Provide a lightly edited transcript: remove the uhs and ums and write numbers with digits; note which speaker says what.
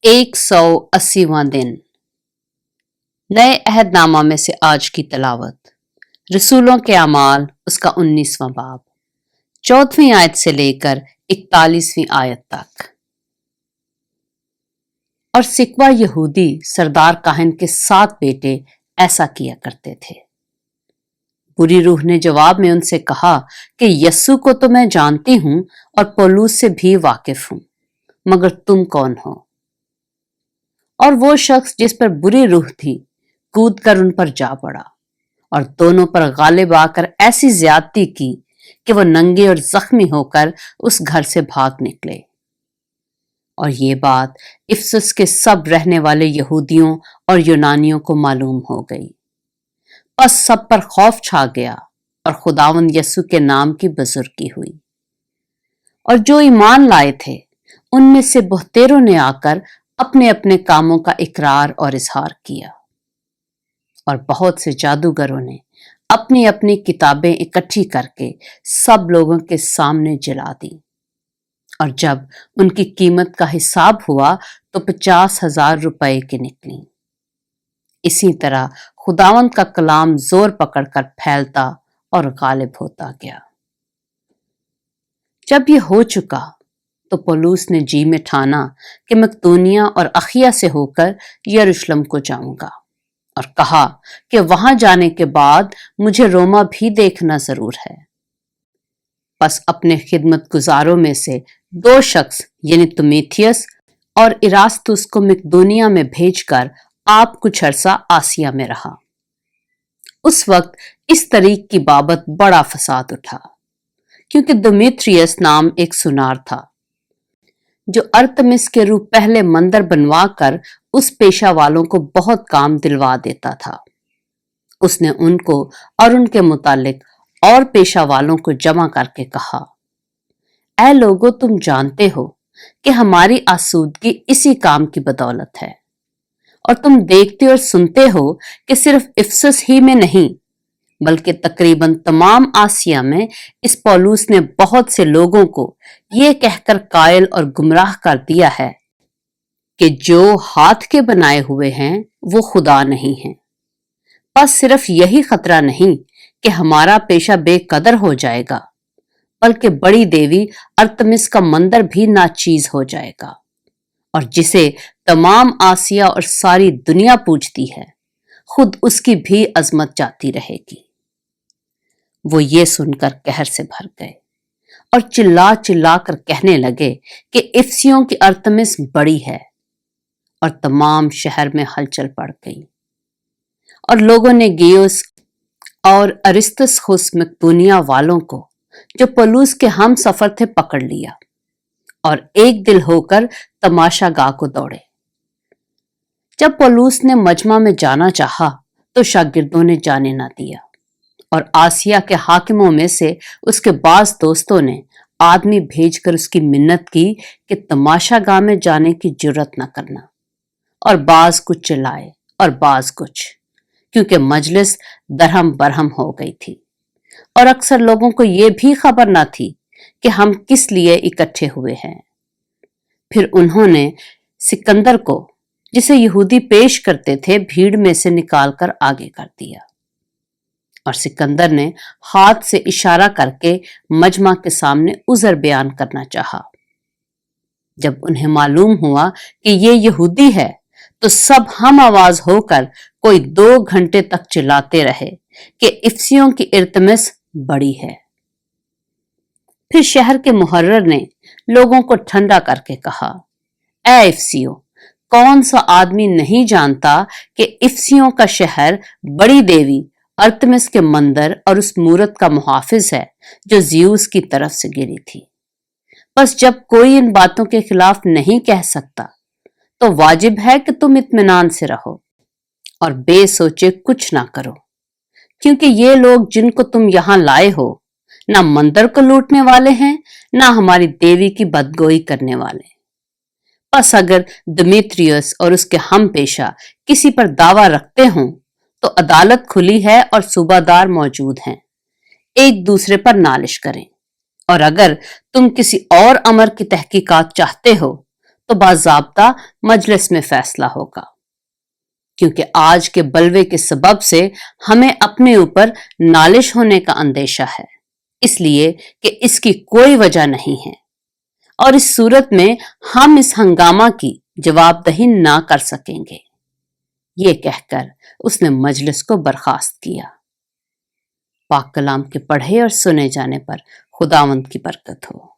Speaker 1: 180वां दिन। नए अहदनामा में से आज की तलावत रसूलों के अमाल उसका 19वां बाब 14वीं आयत से लेकर 41वीं आयत तक। और सिकवा यहूदी सरदार काहन के 7 बेटे ऐसा किया करते थे। बुरी रूह ने जवाब में उनसे कहा कि यस्सु को तो मैं जानती हूं और पौलुस से भी वाकिफ हूं, मगर तुम कौन हो? और वो शख्स जिस पर बुरी रूह थी कूद कर उन पर जा पड़ा और दोनों पर गालिब आकर ऐसी ज्यादती की कि वो नंगे और जख्मी होकर उस घर से भाग निकले। और ये बात इफसुस के सब रहने वाले यहूदियों और यूनानियों को मालूम हो गई। बस सब पर खौफ छा गया और खुदावंद यस्सु के नाम की बुजुर्गी हुई। और जो ईमान लाए थे उनमें से बहुतेरों ने आकर अपने अपने कामों का इकरार और इजहार किया। और बहुत से जादूगरों ने अपनी अपनी किताबें इकट्ठी करके सब लोगों के सामने जला दी। और जब उनकी कीमत का हिसाब हुआ तो 50,000 रुपए की निकली। इसी तरह खुदावंद का कलाम जोर पकड़कर फैलता और गालिब होता गया। जब ये हो चुका तो पौलुस ने जी में ठाना कि मकदूनिया और अखिया से होकर यरूशलेम को जाऊंगा, और कहा कि वहां जाने के बाद मुझे रोमा भी देखना जरूर है। बस अपने खिदमत गुजारों में से 2 शख्स यानी तुमेथियस और इरास्तुस को मकदूनिया में भेजकर आप कुछ अरसा आसिया में रहा। उस वक्त इस तरीक की बाबत बड़ा फसाद उठा, क्योंकि दिमेत्रियस नाम एक सुनार था जो अरतमिस के रूप पहले मंदिर बनवा कर उस पेशा वालों को बहुत काम दिलवा देता था। उसने उनको और उनके मुतालिक और पेशा वालों को जमा करके कहा, ऐ लोगों, तुम जानते हो कि हमारी आसूदगी इसी काम की बदौलत है। और तुम देखते और सुनते हो कि सिर्फ इफसुस ही में नहीं बल्कि तकरीबन तमाम आसिया में इस पौलुस ने बहुत से लोगों को ये कहकर कायल और गुमराह कर दिया है कि जो हाथ के बनाए हुए हैं वो खुदा नहीं है। बस सिर्फ यही खतरा नहीं कि हमारा पेशा बेकदर हो जाएगा, बल्कि बड़ी देवी अरतमिस का मंदिर भी नाचीज हो जाएगा, और जिसे तमाम आसिया और सारी दुनिया पूजती है खुद उसकी भी अजमत जाती रहेगी। वो ये सुनकर कहर से भर गए और चिल्ला चिल्ला कर कहने लगे कि इफसियों की अरतमिस बड़ी है। और तमाम शहर में हलचल पड़ गई और लोगों ने गयुस और अरिस्तर्खुस मकदूनिया वालों को जो पौलुस के हम सफर थे पकड़ लिया और एक दिल होकर तमाशा गा को दौड़े। जब पौलुस ने मजमा में जाना चाहा तो शागिर्दों ने जाने ना दिया, और आसिया के हाकिमों में से उसके बाज दोस्तों ने आदमी भेजकर उसकी मिन्नत की कि तमाशा गाह में जाने की जुर्रत न करना। और बाज कुछ चिल्लाए और बाज कुछ, क्योंकि मजलिस दरहम बरहम हो गई थी और अक्सर लोगों को यह भी खबर न थी कि हम किस लिए इकट्ठे हुए हैं। फिर उन्होंने सिकंदर को, जिसे यहूदी पेश करते थे, भीड़ में से निकालकर आगे कर दिया। और सिकंदर ने हाथ से इशारा करके मजमा के सामने उज़र बयान करना चाहा। जब उन्हें मालूम हुआ कि ये यहूदी है तो सब हम आवाज होकर कोई 2 घंटे तक चिल्लाते रहे कि इफसियों की इर्तमिस बड़ी है। फिर शहर के मुहर्रर ने लोगों को ठंडा करके कहा, ऐ इफसियों, कौन सा आदमी नहीं जानता कि इफसियों का शहर बड़ी देवी अरतमिस के मंदिर और उस मूरत का मुहाफिज है जो जियूस की तरफ से गिरी थी। बस जब कोई इन बातों के खिलाफ नहीं कह सकता तो वाजिब है कि तुम इत्मीनान से रहो और बेसोचे कुछ ना करो, क्योंकि ये लोग जिनको तुम यहां लाए हो ना मंदिर को लूटने वाले हैं ना हमारी देवी की बदगोई करने वाले। बस अगर दिमेत्रियस और उसके हम पेशा किसी पर दावा रखते हों तो अदालत खुली है और सूबादार मौजूद हैं, एक दूसरे पर नालिश करें। और अगर तुम किसी और अमर की तहकीकात चाहते हो تو باضابطہ مجلس میں فیصلہ ہوگا، کیونکہ آج کے بلوے کے سبب سے ہمیں اپنے اوپر نالش ہونے کا اندیشہ ہے، اس لیے کہ اس کی کوئی وجہ نہیں ہے، اور اس صورت میں ہم اس ہنگامہ کی جواب دہی نہ کر سکیں گے۔ یہ کہہ کر اس نے مجلس کو برخاست کیا۔ پاک کلام کے پڑھے اور سنے جانے پر خداوند کی برکت ہو۔